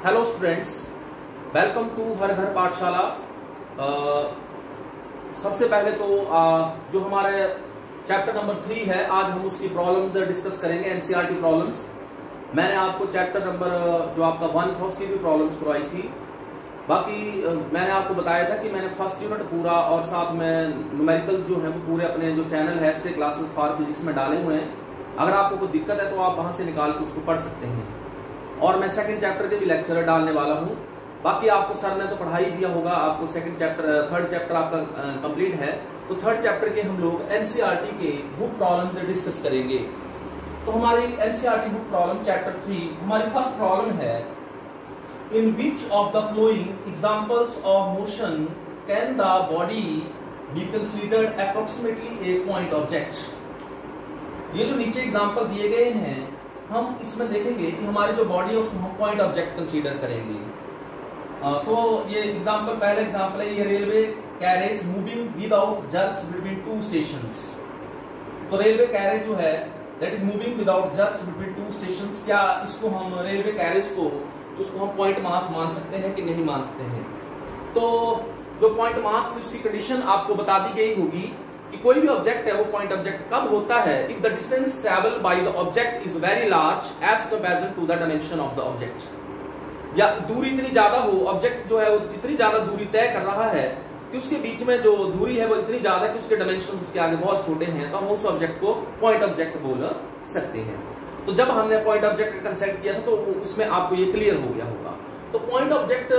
Hello students, welcome to Har Ghar Pathshala. सबसे पहले तो जो हमारे चैप्टर नंबर 3 है, आज हम उसकी प्रॉब्लम्स डिस्कस करेंगे, एनसीईआरटी प्रॉब्लम्स। मैंने आपको चैप्टर नंबर जो आपका 1 था उसकी भी प्रॉब्लम्स करवाई थी। बाकी मैंने आपको बताया था कि मैंने फर्स्ट यूनिट पूरा और साथ में न्यूमेरिकल्स जो है वो पूरे अपने जो चैनल है इसके क्लासेस फॉर फिजिक्स में डाले हुए हैं। अगर आपको कोई दिक्कत है तो आप वहां से निकाल के उसको पढ़ सकते हैं। और मैं सेकंड चैप्टर के भी लेक्चर डालने वाला हूं। बाकी आपको सर ने तो पढ़ा ही दिया होगा, आपको थर्ड चैप्टर आपका कंप्लीट है, तो थर्ड चैप्टर के हम लोग एनसीईआरटी के बुक प्रॉब्लम से डिस्कस करेंगे। तो हमारी एनसीईआरटी बुक प्रॉब्लम चैप्टर 3 हमारी फर्स्ट प्रॉब्लम है, in which of the following examples of motion can the body be considered approximately a point object. ये जो नीचे एग्जांपल दिए गए हैं, हम इसमें देखेंगे कि हमारी जो बॉडी है उसको हम पॉइंट ऑब्जेक्ट कंसीडर करेंगे। तो ये एग्जांपल, पहला एग्जांपल है, ये railway carriage moving without jerks between two stations. तो रेलवे कैरेज जो है that is moving without jerks between two stations. क्या इसको हम रेलवे कैरेज को उसको हम पॉइंट मास मान सकते हैं कि नहीं मान सकते हैं? तो जो पॉइंट मास थी उसकी कंडीशन आपको बता दी गई होगी कि कोई भी ऑब्जेक्ट है वो पॉइंट ऑब्जेक्ट कब होता है, if the distance travel by the object is very large as comparison to the dimension of the object. या दूरी इतनी ज्यादा हो, ऑब्जेक्ट जो है वो इतनी ज्यादा दूरी तय कर रहा है कि उसके बीच में जो दूरी है वो इतनी ज्यादा कि उसके डायमेंशन उसके आगे बहुत छोटे हैं, तो हम उस ऑब्जेक्ट को पॉइंट ऑब्जेक्ट बोल सकते हैं। तो जब हमने पॉइंट ऑब्जेक्ट का कंसेप्ट किया था तो उसमें आपको ये क्लियर हो गया होगा। तो पॉइंट ऑब्जेक्ट,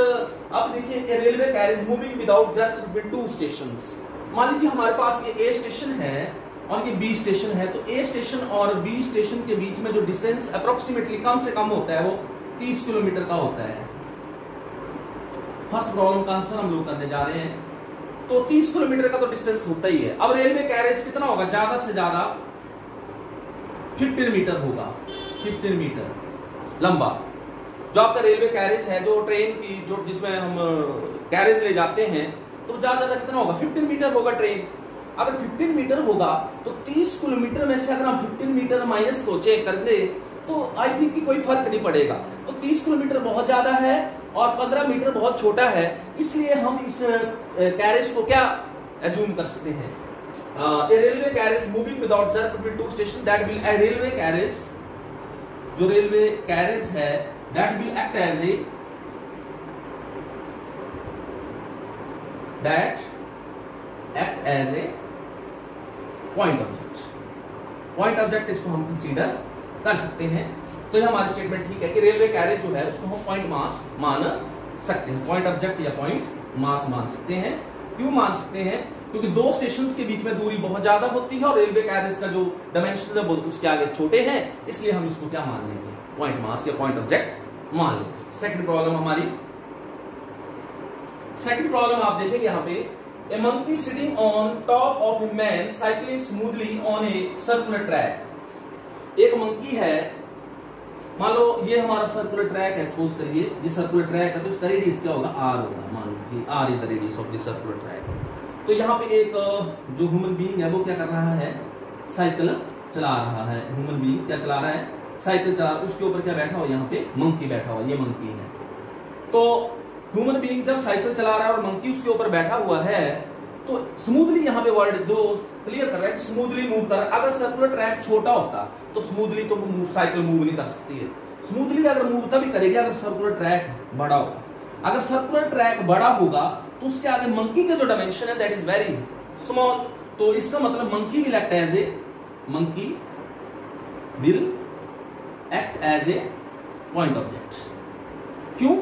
अब देखिए, railway carriage moving without jerks between two stations. मान लीजिए हमारे पास ये ए स्टेशन है और ये बी स्टेशन है, तो ए स्टेशन और बी स्टेशन के बीच में जो डिस्टेंस अप्रोक्सीमेटली कम से कम होता है वो 30 किलोमीटर का होता है। फर्स्ट प्रॉब्लम का आंसर हम लोग करने जा रहे हैं। तो 30 किलोमीटर का तो डिस्टेंस होता ही है। अब रेलवे कैरेज कितना होगा? ज्यादा से ज्यादा 15 मीटर होगा, 15 मीटर लंबा। जो आपका रेलवे कैरेज है, जो ट्रेन की जो जिसमें हम कैरेज ले जाते हैं, तो ज्यादा कितना होगा? 15 मीटर होगा ट्रेन। अगर 15 मीटर होगा तो 30 किलोमीटर में से अगर हम 15 मीटर माइनस सोचे कर ले तो आई थिंक कि कोई फर्क नहीं पड़ेगा। तो 30 किलोमीटर बहुत ज्यादा है और 15 मीटर बहुत छोटा है, इसलिए हम इस कैरेज को क्या एज्यूम कर सकते हैं? Railway carriage moving without jerk between two station, that will railway carriage, जो रेलवे कैरेज है that will act as a point object. Point object इसको हम कंसीडर कर सकते हैं। तो ये हमारी स्टेटमेंट ठीक है कि रेलवे कैरेज जो है उसको हम पॉइंट मास मान सकते हैं, पॉइंट ऑब्जेक्ट या पॉइंट मास मान सकते हैं। क्यों मान सकते हैं? क्योंकि दो स्टेशंस के बीच में दूरी बहुत ज्यादा होती है और रेलवे कैरेज का जो डायमेंशन है वो उसके आगे छोटे हैं, इसलिए हम इसको क्या मान लेंगे? पॉइंट मास या पॉइंट ऑब्जेक्ट मान लेंगे। सेकंड प्रॉब्लम हमारी, सेकंड प्रॉब्लम आप देखेंगे यहाँ पे, a monkey sitting on top of a man cycling smoothly on a circular track. एक मंकी है, मान लो ये हमारा सर्कुलर ट्रैक है, सपोज करिए ये सर्कुलर ट्रैक है, तो इसका रेडियस क्या होगा? आर होगा। मान लीजिए R is the radius of this circular track. तो यहाँ पे एक जो ह्यूमन बीइंग है वो क्या कर रहा है? साइकिल चला रहा है। ह्यूमन बीइंग क्या चला रहा है? साइकिल चला। उसके ऊपर क्या बैठा हुआ? यहाँ पे मंकी बैठा हुआ, ये मंकी है। तो ह्यूमन बीइंग जब साइकिल चला रहा है और मंकी उसके ऊपर बैठा हुआ है, तो स्मूथली यहाँ पे वर्ड जो क्लियर कर रहा है, स्मूथली मूव कर रहा है। अगर सर्कुलर ट्रैक छोटा होता तो स्मूथली तो साइकिल मूव नहीं कर सकती है। स्मूथली अगर मूव तभी करेगी अगर सर्कुलर ट्रैक बड़ा होगा। अगर सर्कुलर ट्रैक बड़ा होगा तो उसके आगे मंकी का जो डायमेंशन है दैट इज वेरी स्मॉल। तो इसका मतलब monkey will act as a point object. क्यों?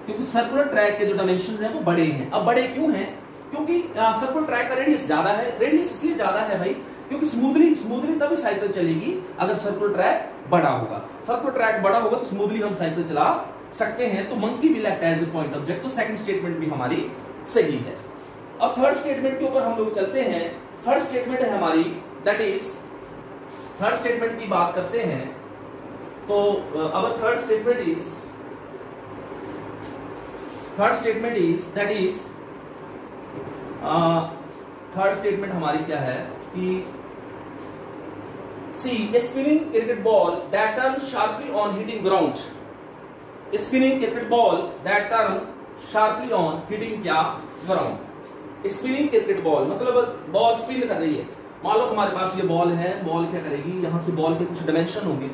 क्योंकि सर्कुलर ट्रैक के जो डायमेंशन हैं वो बड़े हैं। अब बड़े क्यों हैं? क्योंकि सर्कुलर ट्रैक का रेडियस ज्यादा है। रेडियस इसलिए ज्यादा है भाई क्योंकि स्मूथली तभी साइकिल चलेगी अगर सर्कुलर ट्रैक बड़ा होगा। सर्कुलर ट्रैक बड़ा होगा तो स्मूथली हम साइकिल चला सकते हैं। तो monkey will act as a point object. तो सेकंड स्टेटमेंट भी हमारी सही है। अब थर्ड स्टेटमेंट के ऊपर हम लोग चलते हैं। थर्ड स्टेटमेंट है हमारी, दैट इज, थर्ड स्टेटमेंट की बात करते हैं। तो our third statement is that is, third statement हमारी क्या है कि C a spinning cricket ball that turn sharply on hitting ground spinning cricket ball that turn sharply on hitting क्या ग्राउंड। स्पिनिंग क्रिकेट बॉल मतलब ball spin कर रही है। मान लो हमारे पास ये बॉल है, बॉल क्या करेगी, यहां से बॉल के कुछ डायमेंशन होंगे,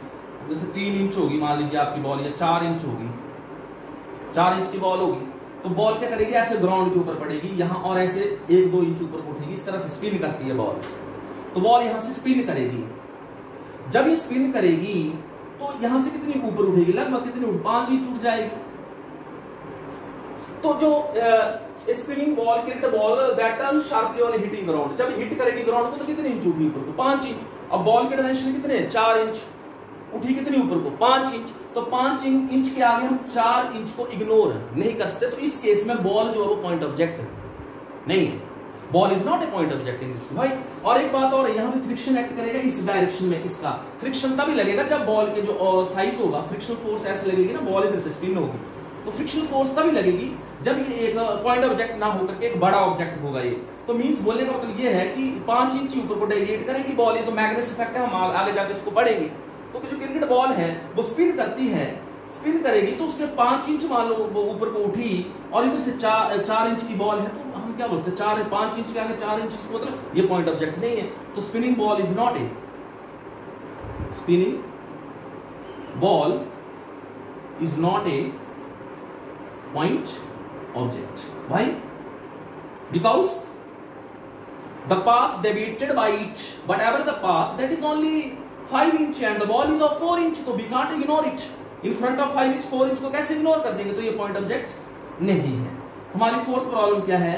जैसे 3 इंच होगी मान लीजिए आपकी बॉल, या 4 इंच होगी, 4 इंच की बॉल होगी, तो बॉल क्या करेगी, ऐसे ग्राउंड के ऊपर पड़ेगी यहाँ और ऐसे 1-2 इंच ऊपर उठेगी, इस तरह से स्पिन करती है बॉल। तो बॉल यहां से स्पिन करेगी। जब ये स्पिन करेगी तो यहां से कितनी ऊपर उठेगी, लगभग कितनी 5 इंच उठ जाएगी। तो जो spinning ball cricket ball that turn sharply on hitting ground, जब हिट करेगी ग्राउंड को तो कितने इंच उठी ऊपर को, 5 इंच। अब बॉल के डायमेंशन कितने हैं, 4 इंच, उठी कितनी ऊपर को, 5 इंच। तो 5 इंच के आगे हम 4 इंच को इग्नोर नहीं कर सकते, तो इस केस में बॉल जो है वो पॉइंट ऑब्जेक्ट नहीं है। Ball is not a point object in this भाई। और एक बात और, यहाँ पे फ्रिक्शन एक्ट करेगा इस डायरेक्शन में, इसका फ्रिक्शन तभी लगेगा जब बॉल के जो साइज होगा, फ्रिक्शनल फोर्स ऐसे लगेगी ना, बॉल इधर से स्पिन होगी, तो फ्रिक्शनल फोर्स तभी लगेगी जब ये एक पॉइंट ऑब्जेक्ट ना होकर के एक बड़ा ऑब्जेक्ट होगा ये। तो मींस बोलने का मतलब ये है कि 5 इंच ऊपर को डेविएट करेगी बॉल, ये तो मैग्नेटिक इफेक्ट है, हम आगे जाके इसको पढ़ेंगे। तो जो क्रिकेट बॉल है वो स्पिन करती है, स्पिन करेगी तो उसके 5 इंच मान लो ऊपर को उठी और इधर से 4 इंच की बॉल है, तो हम क्या बोलते हैं 5 इंच के आगे 4 इंच, मतलब ये पॉइंट ऑब्जेक्ट नहीं है। तो spinning ball is not a, spinning ball is not a point object. Why? Because the path deviated by it, whatever the path, that is only 5 inch and the ball is of 4 inch, so we can't ignore it. In front of 5 inch 4 inch को कैसे ignore कर देंगे, तो ये point object नहीं है। हमारी fourth problem क्या है,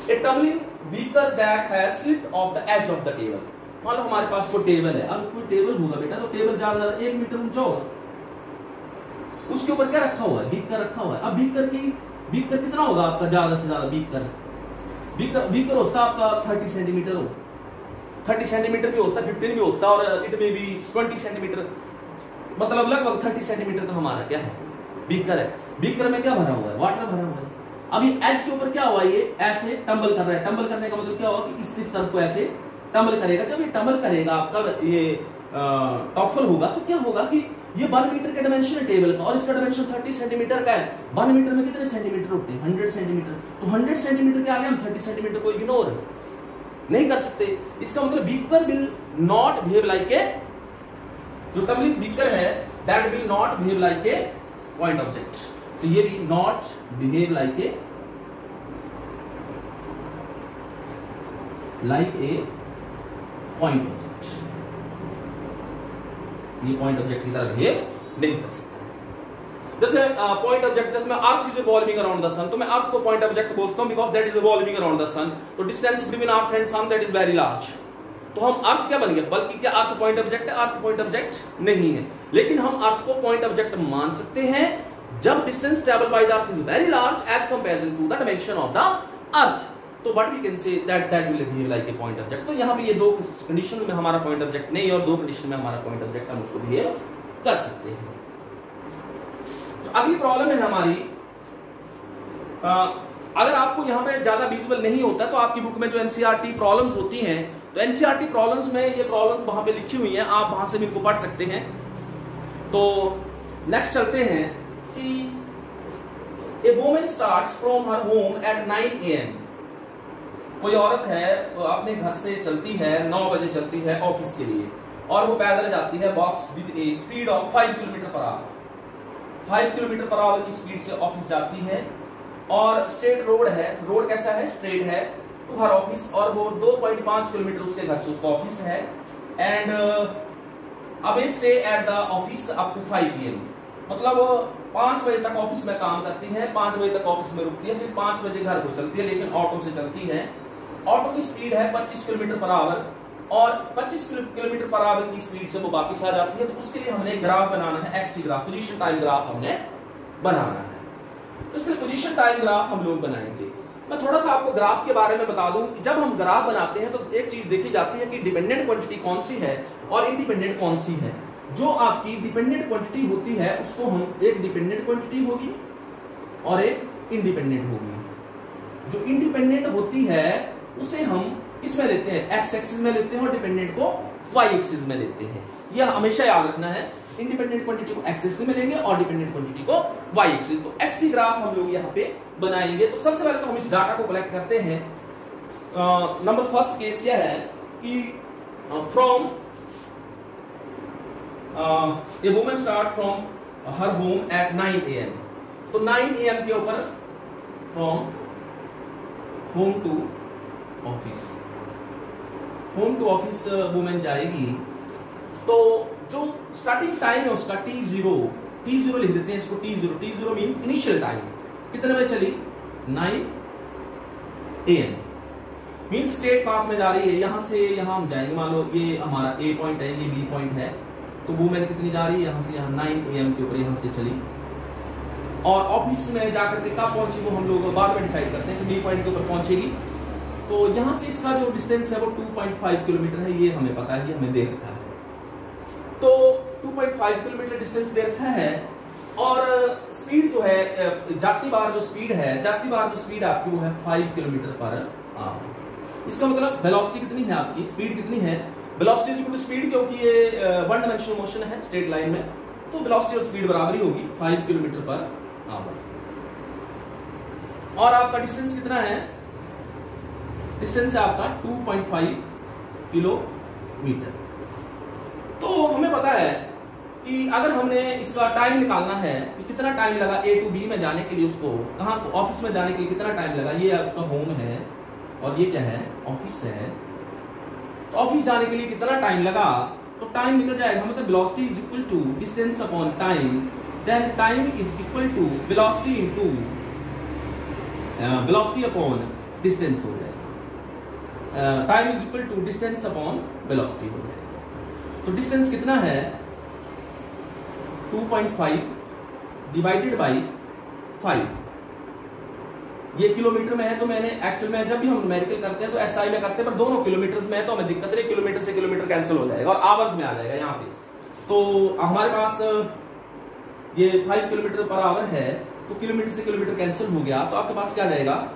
a tumbling beaker that has slipped off the edge of the table। मान लो हमारे पास कोई टेबल है, अब कोई टेबल होगा बेटा, तो टेबल ज्यादा 1 मीटर ऊंचा होगा, उसके ऊपर क्या रखा हुआ है, बीकर रखा हुआ है। अब बीकर कितना होगा आपका, ज्यादा से ज्यादा बीकर होता है आपका 30 सेंटीमीटर हो, 30 सेंटीमीटर भी होता है, 15 भी होता है, और इट में भी 20 सेंटीमीटर, मतलब लगभग 30 सेंटीमीटर का हमारा क्या है, बीकर है। बीकर में क्या भरा हुआ है, वाटर भरा हुआ है। अभी एज के ऊपर क्या हुआ, ये ऐसे टंबल कर रहा है। टंबल करने का मतलब क्या होगा कि इस तरफ को ऐसे टंबल करेगा। जब ये टंबल करेगा आपका ये टॉफल होगा, तो क्या होगा कि ये 1 मीटर का डायमेंशन है टेबल का और इसका डायमेंशन 30 सेंटीमीटर का है। 1 मीटर में कितने सेंटीमीटर होते हैं, 100 सेंटीमीटर। तो 100 सेंटीमीटर के आगे हम 30 सेंटीमीटर को इग्नोर नहीं कर सकते। इसका मतलब beaker will not behave like ए, जो टम्बलिंग बीकर है that will not behave like a point object. तो ये भी not behave like a point object, ये पॉइंट ऑब्जेक्ट की तरह बिहेव नहीं कर सकता। जैसे पॉइंट ऑब्जेक्ट, जैसे मैं earth is revolving around the sun, तो मैं अर्थ को पॉइंट ऑब्जेक्ट बोलता हूं because that is revolving around the sun. तो distance between earth and sun that is very large. तो हम अर्थ क्या बन गए, बल्कि क्या अर्थ पॉइंट ऑब्जेक्ट है, अर्थ पॉइंट ऑब्जेक्ट नहीं है। लेकिन हम अर्थ को पॉइंट ऑब्जेक्ट मान सकते हैं जब distance travel by the earth is very large as comparison to the dimension of the earth. तो what we can say that will behave like a point object. तो यहां पे ये 2 कंडीशन में हमारा पॉइंट ऑब्जेक्ट नहीं है और 2 कंडीशन में हमारा पॉइंट ऑब्जेक्ट हम उसको बिहेव कर सकते हैं। तो अगली प्रॉब्लम है हमारी, अगर आपको यहां पे ज्यादा विजुअल नहीं होता तो आपकी बुक में जो एनसीईआरटी प्रॉब्लम्स होती हैं, तो एनसीईआरटी प्रॉब्लम्स में ये प्रॉब्लम्स वहां पे लिखी हुई हैं, आप वहां से भी इनको पढ़ सकते हैं। तो नेक्स्ट चलते हैं कि a woman starts from her home at 9 AM। कोई औरत है अपने घर से चलती है, 9 बजे चलती है ऑफिस के लिए, और वो पैदल जाती है box with A speed of 5 kilometre per our. 5 kilometre per our की स्पीड से ऑफिस जाती है, और स्ट्रेट रोड है, रोड कैसा है, स्ट्रेट है टू हर ऑफिस, और वो 2.5 किलोमीटर उसके घर से उसका ऑफिस है। एंड अब stay at the office up to 5 PM, मतलब 5 बजे तक ऑफिस में काम करती है, 5 बजे तक ऑफिस में रुकती है, फिर 5 बजे घर को चलती है, लेकिन ऑटो से चलती है। ऑटो की स्पीड है 25 किलोमीटर पर आवर, और 25 किलोमीटर पर आवर की स्पीड से वो वापस आ जाती है। तो उसके लिए हमने ग्राफ बनाना है, x t graph, position time graph हमने बनाना है। तो इसके लिए पोजीशन टाइम ग्राफ हम लोग बनाएंगे। मैं थोड़ा सा आपको ग्राफ के बारे में बता दूं कि जब हम ग्राफ बनाते हैं तो एक चीज देखी जाती है कि डिपेंडेंट क्वांटिटी कौन सी है और इंडिपेंडेंट कौन सी है। जो आपकी डिपेंडेंट क्वांटिटी होती है उसको हम, एक डिपेंडेंट क्वांटिटी होगी और एक इंडिपेंडेंट होगी। जो इंडिपेंडेंट होती है उसे हम इसमें लेते हैं, एक्स एक्सिस में लेते हैं, और डिपेंडेंट को वाई एक्सिस में लेते हैं। यह हमेशा याद रखना है इंडिपेंडेंट क्वांटिटी को एक्सिस से मिलेंगे और डिपेंडेंट क्वांटिटी को वाई एक्सिस। तो एक्स ग्राफ हम लोग यहाँ पे बनाएंगे। तो सबसे पहले तो हम इस डाटा को कलेक्ट करते हैं। नंबर फर्स्ट केस यह है कि from a woman start from her home at 9 AM। तो 9 AM के ऊपर from home to office, home to office woman जाएगी। तो जो स्टार्टिंग टाइम है उसका T0 लिख देते हैं इसको T0 मींस इनिशियल टाइम। कितने बजे चली? 9 AM मींस स्टेट पाथ में जा रही है। यहां से यहां हम जाएंगे, मान लो ये हमारा A पॉइंट है, ये B पॉइंट है। तो वुमेन कितनी जा रही है? यहां से यहां 9 AM के ऊपर यहां से चली और ऑफिस में जाकर के कब पहुंची वो हम लोग बाद में डिसाइड करते हैं। तो B पॉइंट के ऊपर पहुंचेगी। तो यहां से इसका जो डिस्टेंस है वो 2.5 किलोमीटर है, ये हमें पता है, ये हमें दे रखा है। तो 2.5 किलोमीटर डिस्टेंस दे रखा है और स्पीड जो है जाती बार जो स्पीड आपकी वो है 5 किलोमीटर पर आवर। इसका मतलब वेलोसिटी कितनी है आपकी, स्पीड कितनी है? वेलोसिटी इक्वल टू स्पीड, क्योंकि ये वन डायमेंशनल मोशन है स्ट्रेट लाइन में, तो वेलोसिटी और स्पीड बराबर ही होगी 5 किलोमीटर पर आवर। और आपका डिस्टेंस कितना है? डिस्टेंस है आपका 2.5 किलोमीटर। तो हमें पता है कि अगर हमने इसका टाइम निकालना है कि कितना टाइम लगा A to B में जाने के लिए, उसको कहां ऑफिस में जाने के लिए कितना टाइम लगा। ये उसका होम है और ये क्या है? ऑफिस है। तो ऑफिस जाने के लिए कितना टाइम लगा? तो टाइम निकल जाएगा, मतलब velocity is equal to distance upon time, then time is equal to velocity into velocity upon distance हो जाएगा। Time is equal to distance upon velocity हो जाएगा। तो डिस्टेंस कितना है? 2.5 डिवाइडेड बाई 5। ये किलोमीटर में है, तो मैंने एक्चुअल में जब भी हम न्यूमेरिकल करते हैं तो SI में करते हैं, पर दोनों किलोमीटर्स में है तो हमें दिक्कत नहीं, किलोमीटर से किलोमीटर कैंसिल हो जाएगा और आवर्स में आ जाएगा यहाँ पे। तो हमारे पास ये 5 किलोमीटर पर आवर है, तो किलोमीटर से किलोमीटर कैंसिल हो गया। तो आपके पास क्या जाएगा?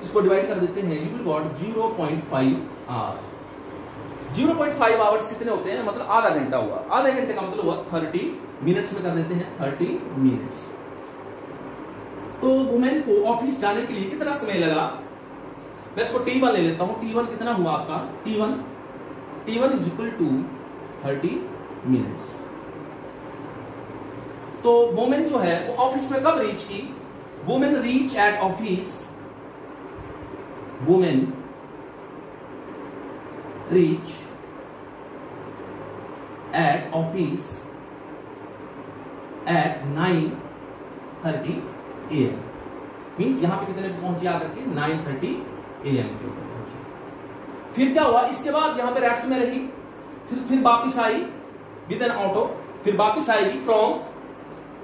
इसको डिवाइड कर देते हैं, you will got 0.5 hour. 0.5 hours कितने होते हैं? मतलब आधा घंटा हुआ। आधे घंटे का मतलब हुआ 30 मिनट्स में कर देते हैं, 30 मिनट्स। तो वुमेन को ऑफिस जाने के लिए कितना समय लगा? मैं इसको T1 ले लेता हूं। T1 कितना हुआ आपका? T1 is equal to 30 minutes. तो वुमेन जो है वो ऑफिस में कब रीच की? Woman reach at office, woman reach at office at 9:30 AM। Means यहां पे कितने पहुंची आकर के? 9:30 AM के ऊपर पहुंची। फिर क्या हुआ? इसके बाद यहां पे रेस्ट में रही, फिर वापिस आई विद एन ऑटो, फिर वापिस आएगी फ्रॉम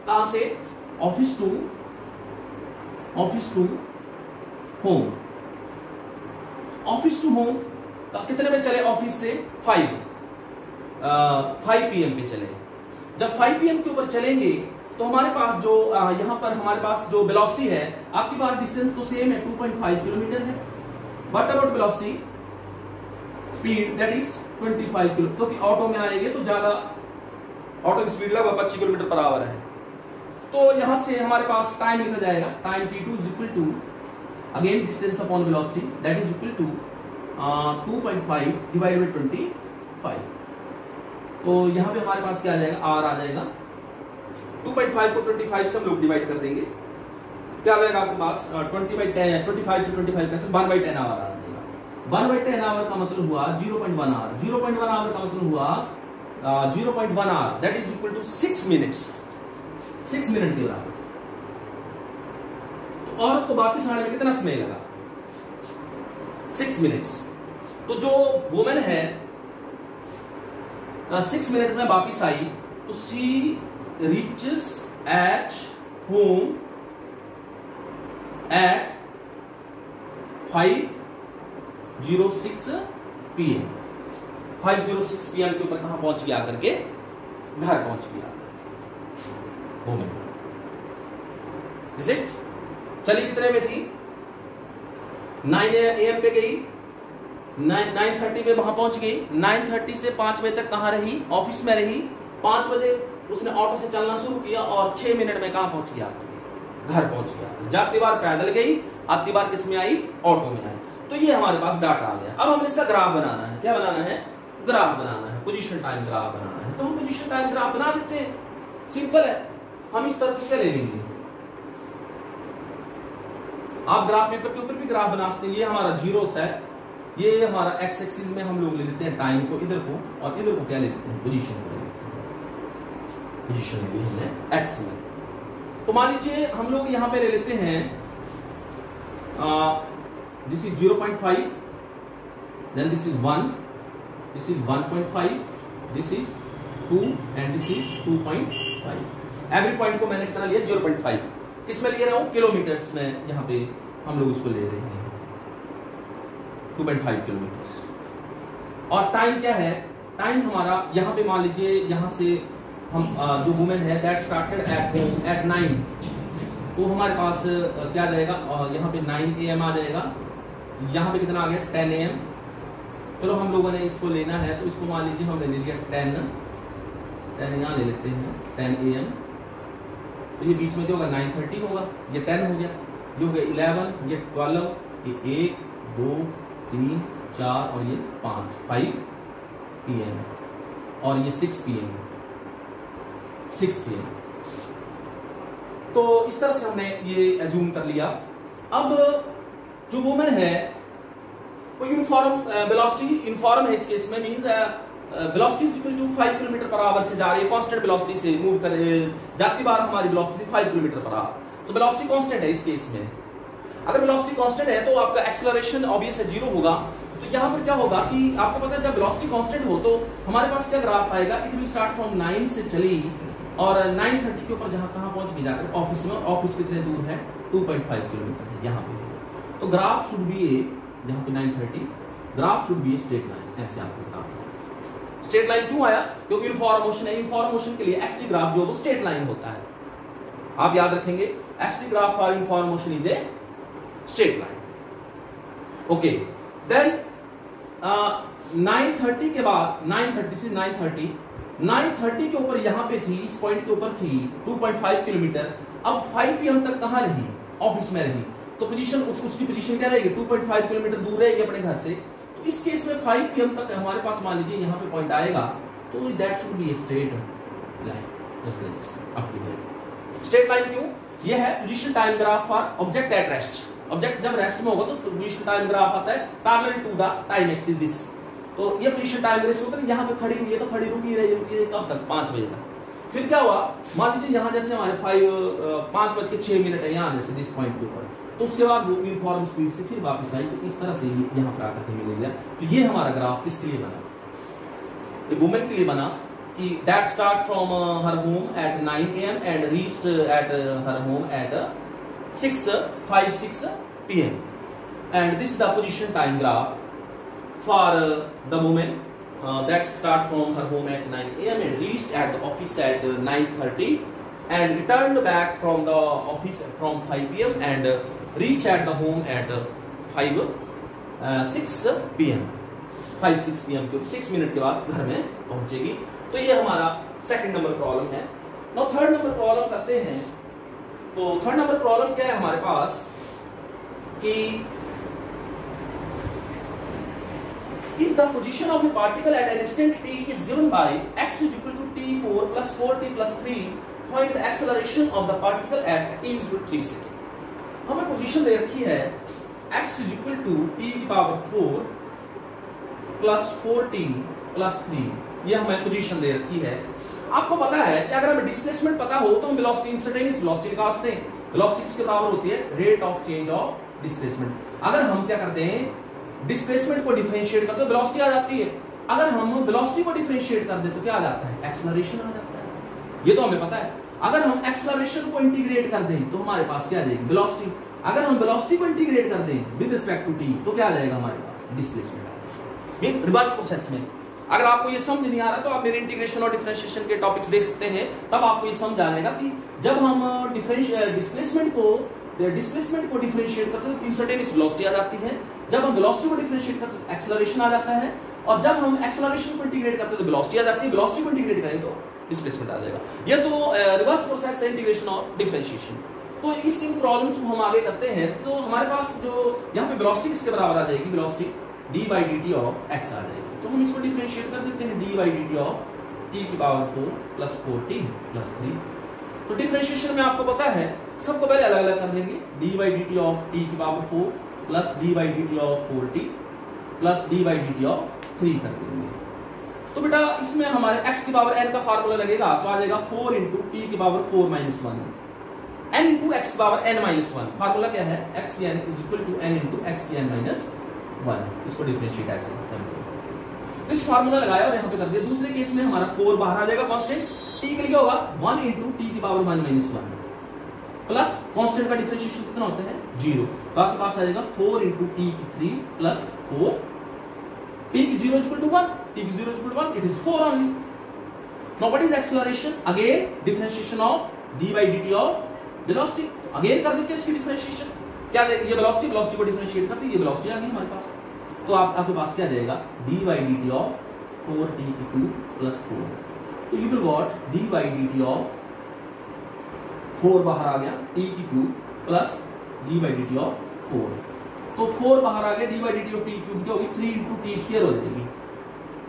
कहां से? Office to home. Office to home कितने में चले? ऑफिस से 5 PM पे चले। जब 5 PM के ऊपर चलेंगे तो हमारे पास जो यहां पर हमारे पास जो वेलोसिटी है, आपकी बात डिस्टेंस तो सेम है, 2.5 किलोमीटर है। What about velocity? Speed that is 25 kilo. क्योंकि ऑटो में आएंगे तो ज्यादा, ऑटो की स्पीड लगभग 25 किलोमीटर पर आवर है। तो यहां से हमारे पास टाइम निकल जाएगा। Time T2 is equal to again distance upon velocity, that is equal to 2.5 divided by 25। तो यहां पे हमारे पास क्या आ जाएगा? R आ जाएगा। 2.5 को 25 से हम लोग डिवाइड कर देंगे, क्या आ जाएगा आपके पास? 20/10, 25 से 25 कैसे? 1/10 आवर आ जाएगा। 1/10 आवर का मतलब हुआ 0.1 आवर। 0.1 आवर का मतलब हुआ 0.1 hour, that is equal to 6 minutes. 6 minute के बराबर। तो औरत को वापिस आने में कितना समय लगा? 6 मिनट्स। तो जो वुमेन है 6 मिनट्स में वापिस आई, तो she reaches at home at 5:06 PM। 5:06 PM के ऊपर कहां पहुंच गया? करके घर पहुंच गया वुमेन। Is it? चली कितने में थी? 9 AM पे गई, 9:30 पे वहां पहुंच गई। 9:30 से 5 बजे तक कहां रही? ऑफिस में रही। 5 बजे उसने ऑटो से चलना शुरू किया और 6 मिनट में कहां पहुंच गया, घर पहुंच गया। जाती बार पैदल गई, आती बार किस में आई, ऑटो में आई। तो ये हमारे पास डाटा आ गया। अब हमें इसका ग्राफ बनाना है। क्या बनाना है, ग्राफ बनाना है, पोजीशन टाइम ग्राफ बनाना है। तो हम पोजीशन टाइम ग्राफ बना देते हैं, सिंपल है। हम इस तरफ से ले लेंगे, आप ग्राफ पेपर के ऊपर भी ग्राफ बना सकते हैं। ये हमारा 0 होता है, ये हमारा एक्स एक्सिस में हम लोग ले लेते हैं टाइम को इधर को, और इधर को क्या ले लेते हैं, पोजीशन को ले लेते हैं। पोजीशन भी हमने एक्स में। तो मान लीजिए हम लोग यहां पे ले लेते हैं this is 0.5, then this is 1, this is 1.5, this is 2 and this is 2.5। Every point को मैंने कितना लिया, 0.5। किसमें ले रहा हूं, किलोमीटर्स में। यहां पे हम लोग इसको ले रहे हैं 2.5 किलोमीटर। और टाइम क्या है, टाइम हमारा यहां पे मान लीजिए यहां से हम जो वुमेन है that started at home at 9, तो हमारे पास क्या जाएगा, यहाँ पे 9 AM आ जाएगा। यहाँ पे कितना आ गया, 10 AM। चलो हम लोगों ने इसको लेना है, तो इसको मान लीजिए हमने ले लिया 10 यहाँ ले लेते हैं 10 AM। तो ये बीच में क्या होगा, 9:30 होगा, ये 10 हो गया, ये हो गया 11, ये 12, ये 1 2 3 4 और ये 5 PM, और ये 6 PM। तो इस तरह से हमने ये एज्यूम कर लिया। अब जो वुमेन है वो यूनिफॉर्म वेलोसिटी, यूनिफॉर्म है इस केस में, means velocity is equal to 5 kilometre per hour से जा रही है, कांस्टेंट वेलोसिटी से मूव कर जाती बार हमारी वेलोसिटी 5 किलोमीटर पर आवर। तो वेलोसिटी कांस्टेंट है इस केस में। अगर वेलोसिटी कांस्टेंट है तो आपका एक्सेलरेशन ऑब्वियस है 0 होगा। तो यहाँ पर क्या होगा कि आपको पता है जब वेलोसिटी कांस्टेंट हो तो हमारे पास क्या ग्राफ आएगा, इट विल स्टार्ट फ्रॉम 9 से चली और 9:30 के ऊपर जहां कहां पहुंच गई जाकर ऑफिस में। ऑफिस कितने दूर है, 2.5 किलोमीटर है यहाँ पे। तो ग्राफ शुड बी ए, यहाँ पे 9:30, graph should be a straight line. ऐसे आपको ग्राफ स्ट्रेट लाइन क्यों आया, क्योंकि यूनिफॉर्म मोशन है। यूनिफॉर्म मोशन के लिए एक्सटी ग्राफ जो वो स्ट्रेट लाइन होता है, आप याद रखेंगे। X t graph for uniform motion is a straight line. Okay, then 9:30 के बाद 9:30 से 9:30 के ऊपर यहां पे थी, इस पॉइंट के ऊपर थी 2.5 किलोमीटर। अब 5 PM तक कहां रही, ऑफिस में रही। तो पोजीशन उसकी पोजीशन क्या रहेगी, 2.5 किलोमीटर दूर रहेगी अपने घर से। तो इस केस में 5 PM तक हमारे पास मान लीजिए यहां पे पॉइंट आएगा, तो that should be a straight line, just like this up to here. Straight line क्यों, ये है position time graph for object at rest. Object जब रेस्ट में होगा तो पोजीशन टाइम ग्राफ आता है parallel to the time axis this. तो ये पोजीशन टाइम ग्राफ होता है, यहाँ पे खड़ी हुई है तो खड़ी रुकी रही कब तक, 5 बजे तक। फिर क्या हुआ, मान लीजिए यहाँ जैसे हमारे 5:06 है यहाँ जैसे दिस पॉइंट के ऊपर, तो उसके बाद यूनिफॉर्म स्पीड से फिर वापस आई। तो इस तरह से यहाँ पर आकर के मिलेगा। तो ये हमारा ग्राफ किसके लिए बना, ये वुमेन के लिए बना कि that start from her home at 9 AM and reached at her home eight 6:56 PM, and this is the position time graph for the woman that start from her home at 9 AM and reached at the office at 9:30 and returned back from the office from 5 PM and reached at the home at 6 PM 5-6 PM के 6 minute के बाद घर में पहुंचेगी। तो ये हमारा second number problem है। नाउ थर्ड नंबर प्रॉब्लम करते हैं। तो थर्ड नंबर प्रॉब्लम क्या है हमारे पास कि if the position of a particle at an instant t is given by x is equal to t4 plus 4t plus 3, find the acceleration of the particle at t is equal to 3 second. हमें position दे रखी है x is equal to t की power 4 plus 4t plus 3, ये हमें position दे रखी है। आपको पता है कि अगर हमें डिस्प्लेसमेंट पता हो तो हम वेलोसिटी इंस्टेंटेनियस वेलोसिटी निकाल सकते हैं। वेलोसिटी किसके बराबर होती है, rate of change of displacement. अगर हम क्या करते हैं, डिस्प्लेसमेंट को डिफरेंशिएट करते हैं, वेलोसिटी आ जाती है। अगर हम वेलोसिटी को डिफरेंशिएट कर दे तो क्या आ जाता है, एक्सेलरेशन आ जाता है। ये तो हमें पता है। अगर हम एक्सेलरेशन को इंटीग्रेट कर दें तो हमारे पास क्या आ जाएगी, वेलोसिटी। अगर हम वेलोसिटी को इंटीग्रेट कर दें विद रिस्पेक्ट टू टी तो क्या आ जाएगा हमारे पास, डिस्प्लेसमेंट आ जाएगा। रिवर्स प्रोसेस में अगर आपको ये समझ नहीं आ रहा तो आप मेरे इंटीग्रेशन और डिफरेंशिएशन के टॉपिक्स देख सकते हैं, तब आपको ये समझ आ जाएगा कि जब हम डिस्प्लेसमेंट को डिफरेंशिएट करते हैं तो इंस्टेंटेनियस वेलोसिटी आ जाती है। जब हम वेलोसिटी को डिफरेंशिएट करते हैं तो एक्सेलरेशन आ जाता है, और जब हम एक्सेलरेशन को इंटीग्रेट करते हैं तो वेलोसिटी आ जाती है। वेलोसिटी को इंटीग्रेट करें तो डिस्प्लेसमेंट आ जाएगा। ये तो रिवर्स प्रोसेस है इंटीग्रेशन और डिफरेंशिएशन। तो इस इन प्रॉब्लम्स को हम आगे करते हैं। तो हमारे पास जो यहाँ पे वेलोसिटी किसके बराबर आ जाएगी, वेलोसिटी d/dt ऑफ x आ जाएगी। तो हम इसको डिफरेंशिएट कर देते हैं, d/dt ऑफ t की पावर 4 प्लस 4t प्लस 3। तो डिफरेंशिएशन में आपको पता है सबको पहले अलग अलग कर देंगे, d/dt ऑफ t की power 4 plus d/dt of 4t plus d/dt of 3 कर देंगे। तो बेटा इसमें हमारे x की पावर n का फार्मूला लगेगा, तो आ जाएगा 4 इंटू टी की power 4 minus 1 n into x की पावर n माइनस 1। फार्मूला क्या है, x की n is equal to n into x की n माइनस 1। इसको डिफरेंशिएट ऐसे करते, इस फार्मूला लगाया और यहाँ पे कर दिया। दूसरे केस में हमारा 4 बाहर आ जाएगा कांस्टेंट, t के लिए क्या होगा 1 इंटू टी की पावर 1 माइनस 1 प्लस कांस्टेंट का डिफरेंशिएशन कितना होता है 0। तो आपके पास आ जाएगा 4 इंटू टी की 3 प्लस 4 t की 0 इक्वल टू 1, t की 0 equal to 1, it is 4 only. Now what is acceleration, again differentiation of d/dt of velocity. Again कर देते हैं इसकी डिफरेंशिएशन, क्या ये वेलोसिटी को डिफरेंशिएट करते हैं, ये वेलोसिटी आ गई हमारे पास। तो आपके पास क्या जाएगा d/dt ऑफ 4t की 2 प्लस 4। तो you will got d/dt of 4 बाहर आ गया, t की 2 प्लस d/dt ऑफ 4। तो 4 बाहर आ गया, d/dt ऑफ t क्यूब क्या होगी 3 इंटू टी स्क्वायर हो जाएगी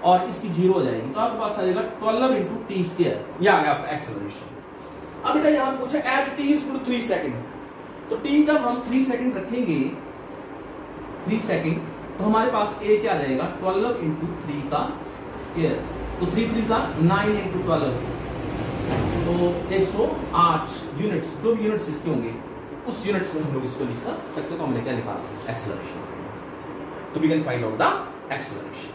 और इसकी 0 हो जाएगी। तो आपके पास आ जाएगा 12 इंटू टी स्क्वायर। ये आ गया आपका एक्सेलरेशन। अब बेटा यहां पूछा at t equal to 3 second. तो t जब हम 3 सेकंड रखेंगे, 3 सेकंड, तो हमारे पास a क्या आ जाएगा 12 इंटू 3 का स्क्वायर। तो 3 3 9 इंटू 12, तो 108 यूनिट्स। जो भी यूनिट्स इसके होंगे उस यूनिट्स में हम लोग इसको लिख सकते। तो हमने क्या निकाला एक्सेलरेशन। तो we can find out the acceleration.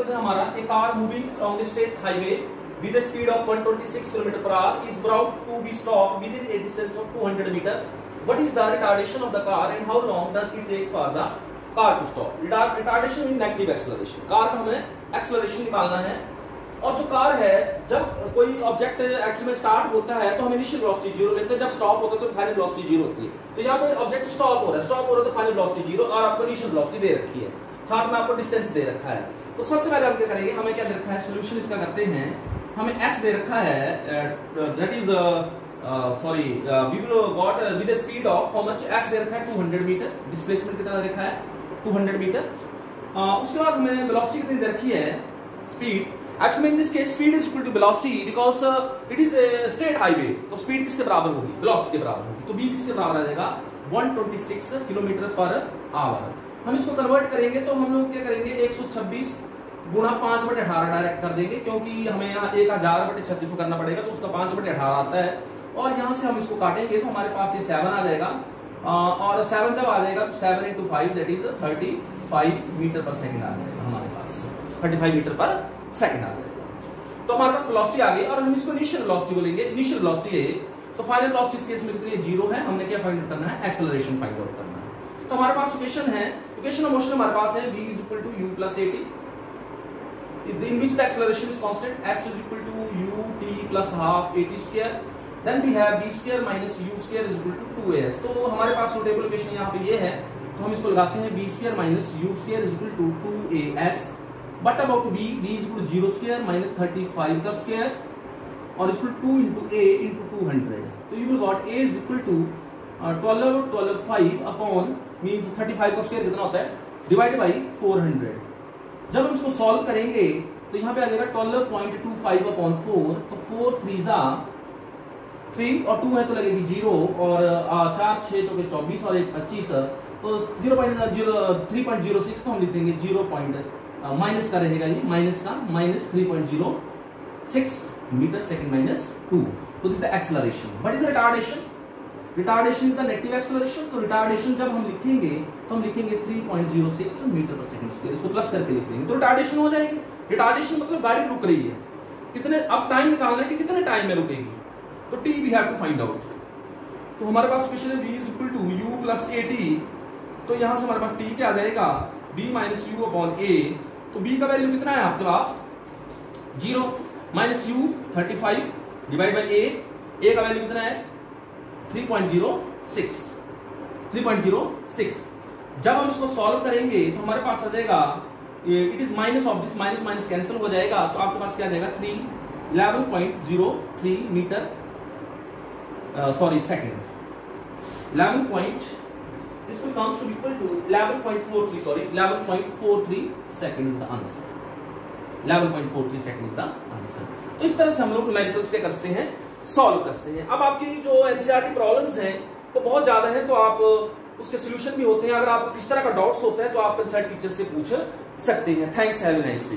Say हमारा a car moving along a state highway with a speed of 126 km/h is brought to be stopped within a distance of 200 meter. What is the retardation of the car and how long does it take for the car to stop? Retardation means negative acceleration. Car का हमें acceleration निकालना है। और जो car है, जब कोई object actually में स्टार्ट होता है तो हम इनिशियल वेलोसिटी 0 लेते हैं, जब स्टॉप होता है तो फाइनल वेलोसिटी 0 होती है। तो यहाँ पे ऑब्जेक्ट स्टॉप हो रहा है तो फाइनल वेलोसिटी 0 और आपको इनिशियल वेलोसिटी दे रखी है, साथ में आपको डिस्टेंस दे रखा है। तो सबसे पहले हम क्या करेंगे, हमें क्या दे रखा है, सोल्यूशन इसका करते हैं। हमें s दे रखा है, that is sorry we will got with the speed of how much, s दे रखा है 200 मीटर, डिस्प्लेसमेंट कितना दे रखा है 200 मीटर। उसके बाद हमें वेलोसिटी कितनी दे रखी है, speed. Actually in this case speed is equal to velocity because it is a straight highway. तो स्पीड किसके बराबर होगी, वेलोसिटी के बराबर होगी। तो v किसके बराबर आ जाएगा 126 km/h। हम इसको कन्वर्ट करेंगे तो हम लोग क्या करेंगे 126 गुणा 5/18 डायरेक्ट कर देंगे, क्योंकि हमें यहाँ 1000/36 करना पड़ेगा, तो उसका 5/18 आता है। और यहाँ से हम इसको काटेंगे तो हमारे पास ये 7 आ जाएगा, और 7 जब आ जाएगा तो 7 into 5 दैट इज 35 मीटर पर सेकंड आ जाएगा हमारे पास, 35 मीटर पर सेकंड आ जाएगा। तो हमारे पास वेलोसिटी आ गई और हम इसको इनिशियल वेलोसिटी को लेंगे। इनिशियल वेलोसिटी है तो फाइनल वेलोसिटी इस केस में कितनी 0 है। हमने क्या फाइंड आउट करना है, एक्सेलरेशन फाइंड आउट करना है। तो हमारे पास इक्वेशन है, इक्वेशन ऑफ मोशन हमारे पास है v is equal to u plus at, in which the acceleration is constant, s is equal to ut plus half at square, then we have b square minus u square is equal to 2as। तो हमारे पास suitable equation यहाँ पे ये है, तो हम इसको लगाते हैं b square minus u square is equal to 2as, but about v is equal to 0 square minus 35 का square और इक्वल 2 into a into 200। तो you will got a is equal to 12 5 upon means 35 का square कितना होता है divide by 400। जब हम इसको सॉल्व करेंगे तो यहाँ पे आ जाएगा 12.25 अपॉन 4, तो 4 3 3 और 2 है तो लगेगी 0 और 4 6 चौके 24 और 1 25, तो 3.06 तो हम लिख देंगे 0. माइनस का रहेगा ये, माइनस का -3.06 मीटर सेकंड माइनस 2। तो this the acceleration. What is the retardation? Retardation is the negative acceleration. तो रिटार्डेशन जब हम लिखेंगे तो हम लिखेंगे 3.06 मीटर पर सेकंड स्क्वायर, इसको प्लस करके लिख देंगे तो रिटार्डेशन हो जाएगी। रिटार्डेशन मतलब गाड़ी रुक रही है, कितने, अब टाइम निकालना है कि कितने टाइम में रुकेगी, तो t we have to find out. तो हमारे पास इक्वेशन है v is equal to u plus at, तो यहां से हमारे पास t क्या आ जाएगा b minus u upon a। तो b का वैल्यू कितना है आपके पास 0 minus u 35 divide by a का वैल्यू कितना है 3.06। जब हम इसको सॉल्व करेंगे तो हमारे पास आ जाएगा, it is minus of this, minus minus cancel हो जाएगा, तो आपके पास क्या आ जाएगा 3 11.03 metre second. 11 point this becomes to be equal to 11.43 second is the answer. 11.43 second is the answer. तो इस तरह से हम लोग न्यूमेरिकल्स क्या करते हैं, सॉल्व करते हैं. अब आपकी जो एनसीईआरटी प्रॉब्लम्स हैं वो बहुत ज्यादा है, तो आप उसके सोल्यूशन भी होते हैं. अगर आपको किस तरह का डाउट्स होता है तो आप एनसीईआरटी टीचर से पूछ सकते हैं. Thanks, have a nice day.